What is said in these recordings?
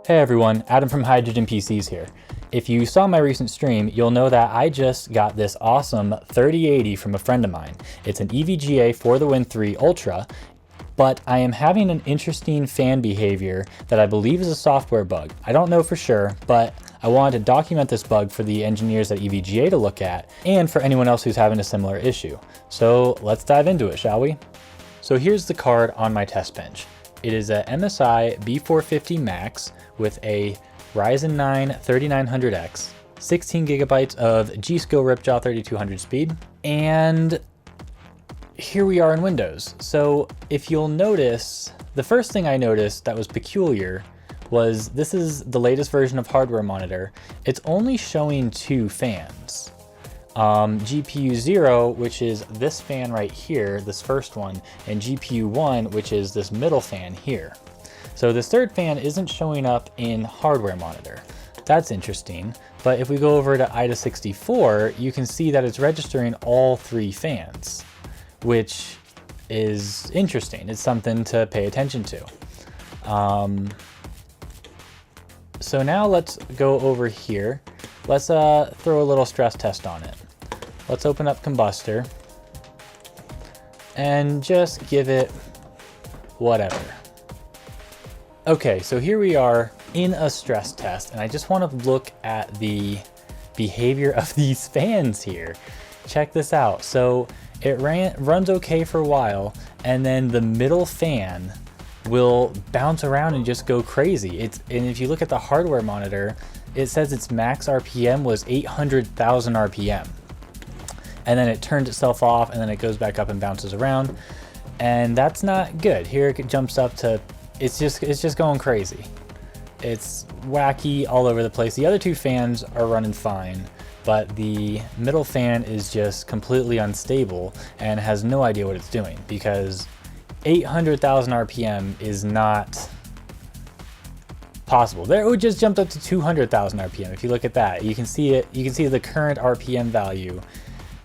Hey everyone, Adam from Hydrogen PCs here. If you saw my recent stream, you'll know that I just got this awesome 3080 from a friend of mine. It's an EVGA for the Win 3 Ultra, but I am having an interesting fan behavior that I believe is a software bug. I don't know for sure, but I wanted to document this bug for the engineers at EVGA to look at, and for anyone else who's having a similar issue. So let's dive into it, shall we? So here's the card on my test bench. It is a MSI B450 Max with a Ryzen 9 3900X, 16 gigabytes of G.Skill Ripjaw 3200 speed, and here we are in Windows. So if you'll notice, the first thing I noticed that was peculiar was this is the latest version of Hardware Monitor. It's only showing two fans. GPU 0, which is this fan right here, this first one, and GPU 1, which is this middle fan here. So this third fan isn't showing up in Hardware Monitor. That's interesting, but if we go over to IDA64, you can see that it's registering all three fans, which is interesting. It's something to pay attention to. So now let's go over here. Let's throw a little stress test on it. Let's open up Combustor and just give it whatever. Okay, so here we are in a stress test, and I just want to look at the behavior of these fans here. Check this out. So it runs okay for a while, and then the middle fan will bounce around and just go crazy. And if you look at the Hardware Monitor, it says its max RPM was 800,000 RPM. And then it turns itself off, and then it goes back up and bounces around. And that's not good. Here it jumps up to, it's just going crazy. It's wacky all over the place. The other two fans are running fine, but the middle fan is just completely unstable and has no idea what it's doing, because 800,000 RPM is not possible. There, it just jumped up to 200,000 RPM. If you look at that, you can see it. You can see the current RPM value.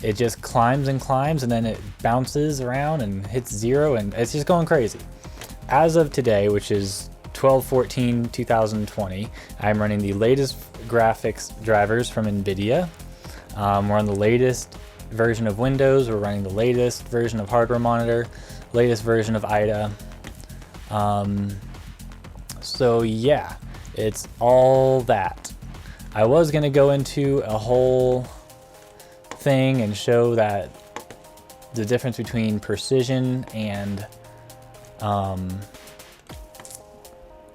It just climbs and climbs, and then it bounces around and hits 0, and it's just going crazy. As of today, which is 12/14/2020, I'm running the latest graphics drivers from NVIDIA. We're on the latest version of Windows. We're running the latest version of Hardware Monitor, latest version of IDA. So yeah, it's all that. I was gonna go into a whole thing and show that the difference between Precision and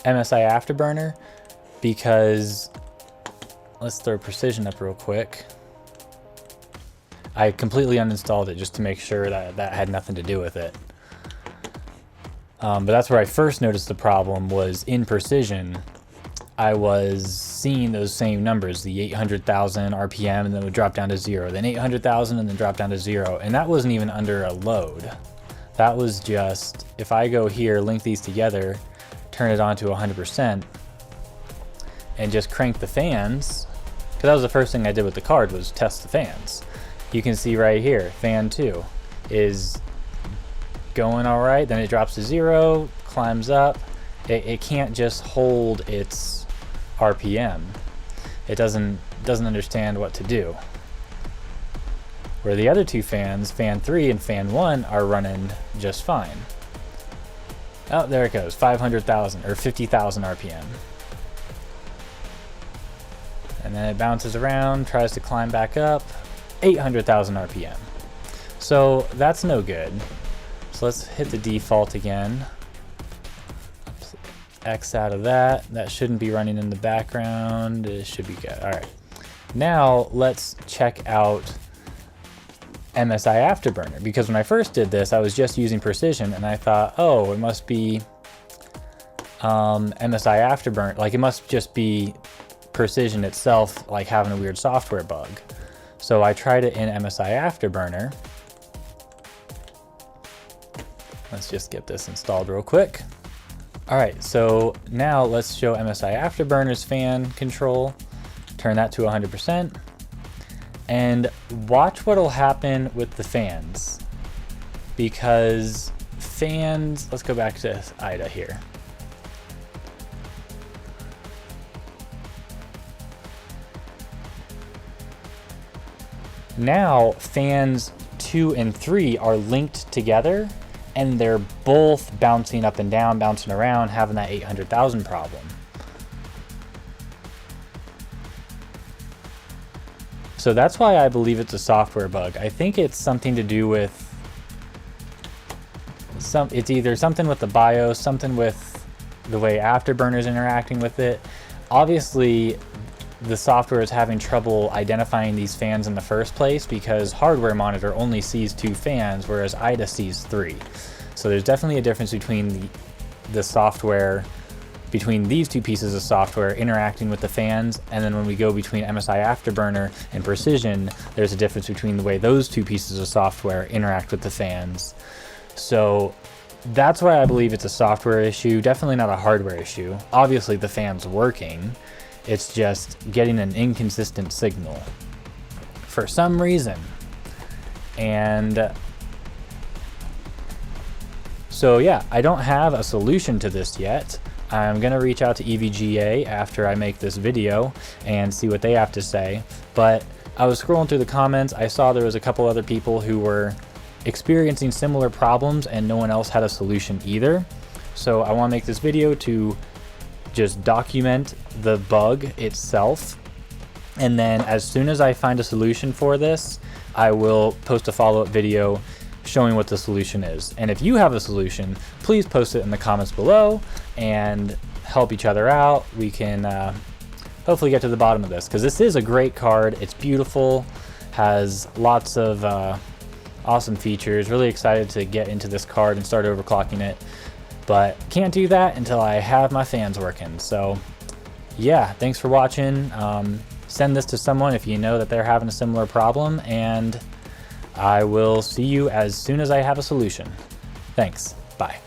MSI Afterburner, because let's throw Precision up real quick. I completely uninstalled it just to make sure that that had nothing to do with it. But that's where I first noticed the problem was in Precision. I was seeing those same numbers, the 800,000 RPM, and then it would drop down to 0, then 800,000 and then drop down to 0. And that wasn't even under a load. That was just, if I go here, link these together, turn it on to 100%, and just crank the fans, because that was the first thing I did with the card, was test the fans. You can see right here, fan 2 is going all right, then it drops to 0, climbs up. It can't just hold its RPM. It doesn't understand what to do. Where the other two fans, fan 3 and fan 1, are running just fine. Oh, there it goes, 500,000 or 50,000 RPM. And then it bounces around, tries to climb back up, 800,000 RPM. So that's no good. So let's hit the default again. X out of that. That shouldn't be running in the background. It should be good. All right. Now let's check out MSI Afterburner, because when I first did this, I was just using Precision, and I thought, oh, it must be MSI Afterburner. Like, it must just be Precision itself, like having a weird software bug. So I tried it in MSI Afterburner. Let's just get this installed real quick. All right, so now let's show MSI Afterburner's fan control. Turn that to 100%. And watch what'll happen with the fans. Because fans, let's go back to IDA here. Now fans 2 and 3 are linked together and they're both bouncing up and down, bouncing around, having that 800,000 problem. So that's why I believe it's a software bug. I think it's something to do with it's either something with the BIOS, something with the way Afterburner's interacting with it. Obviously, the software is having trouble identifying these fans in the first place because Hardware Monitor only sees 2 fans, whereas IDA sees 3. So there's definitely a difference between the software, between these 2 pieces of software interacting with the fans, and then when we go between MSI Afterburner and Precision, there's a difference between the way those 2 pieces of software interact with the fans. So that's why I believe it's a software issue, definitely not a hardware issue. Obviously the fan's working, it's just getting an inconsistent signal for some reason. And so yeah, I don't have a solution to this yet. I'm gonna reach out to EVGA after I make this video and see what they have to say. But I was scrolling through the comments, I saw there was a couple other people who were experiencing similar problems and no one else had a solution either. So I want to make this video to just document the bug itself, and then as soon as I find a solution for this, I will post a follow-up video showing what the solution is. And if you have a solution, please post it in the comments below and help each other out. We can hopefully get to the bottom of this, because this is a great card. It's beautiful, has lots of awesome features. Really excited to get into this card and start overclocking it, but can't do that until I have my fans working. So yeah, thanks for watching. Send this to someone if you know that they're having a similar problem, and I will see you as soon as I have a solution. Thanks. Bye.